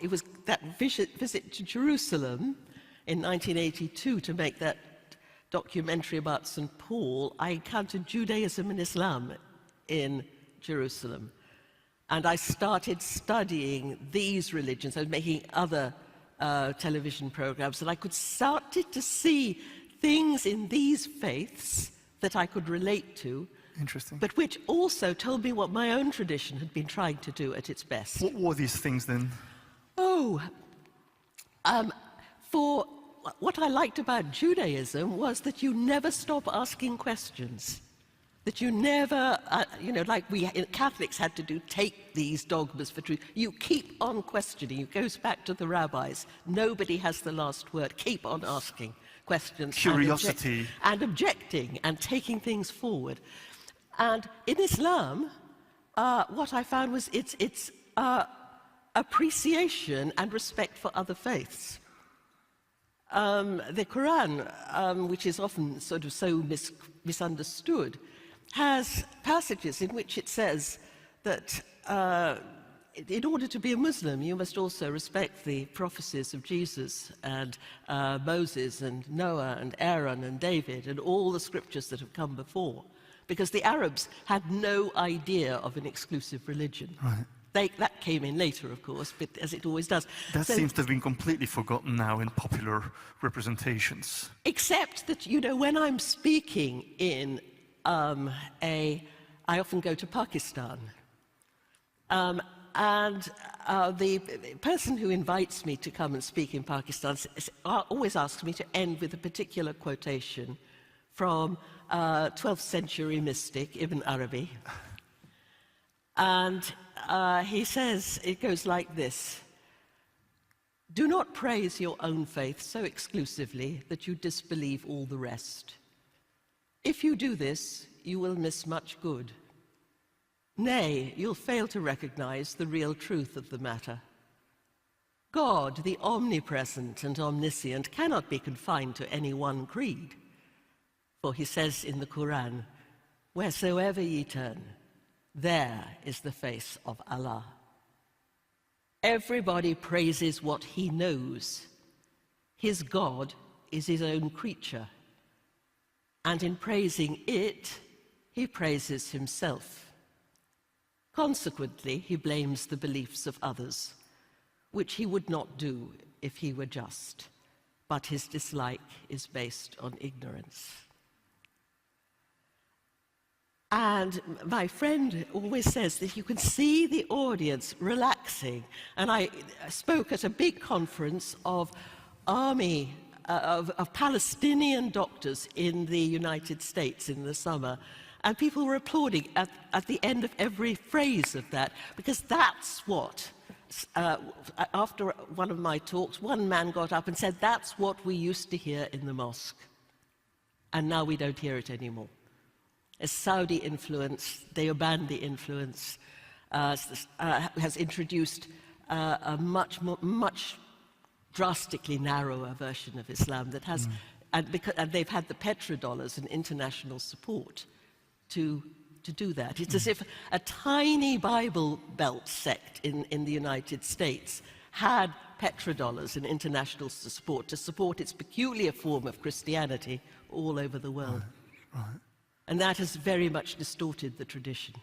it was that visit to Jerusalem in 1982 to make that documentary about St. Paul. I encountered Judaism and Islam in Jerusalem. And I started studying these religions. I was making other television programs, and I started to see things in these faiths that I could relate to. Interesting. But which also told me what my own tradition had been trying to do at its best. What were these things then? For what I liked about Judaism was that you never stop asking questions. That you never, like we Catholics had to do, take these dogmas for truth. You keep on questioning. It goes back to the rabbis. Nobody has the last word. Keep on asking questions. Curiosity. And objecting and taking things forward. And in Islam, what I found was its appreciation and respect for other faiths. The Quran, which is often sort of so misunderstood, has passages in which it says that in order to be a Muslim, you must also respect the prophecies of Jesus and Moses and Noah and Aaron and David and all the scriptures that have come before. Because the Arabs had no idea of an exclusive religion. Right. That came in later, of course, but as it always does. That seems to have been completely forgotten now in popular representations. Except that, when I'm speaking in I often go to Pakistan. The person who invites me to come and speak in Pakistan always asks me to end with a particular quotation from 12th century mystic Ibn Arabi. And he says, it goes like this: "Do not praise your own faith so exclusively that you disbelieve all the rest. If you do this, you will miss much good. Nay, you'll fail to recognize the real truth of the matter. God, the omnipresent and omniscient, cannot be confined to any one creed. For he says in the Quran, 'Wheresoever ye turn, there is the face of Allah.' Everybody praises what he knows. His God is his own creature. And in praising it, he praises himself. Consequently, he blames the beliefs of others, which he would not do if he were just, but his dislike is based on ignorance." And my friend always says that you can see the audience relaxing. And I spoke at a big conference of of Palestinian doctors in the United States in the summer. And people were applauding at the end of every phrase of that, because that's what, after one of my talks, one man got up and said, "That's what we used to hear in the mosque. And now we don't hear it anymore." A Saudi influence, Deobandi influence, has introduced a much drastically narrower version of Islam that has, and they've had the petrodollars and international support to do that. It's as if a tiny Bible Belt sect in the United States had petrodollars and international support to support its peculiar form of Christianity all over the world. Right. And that has very much distorted the tradition.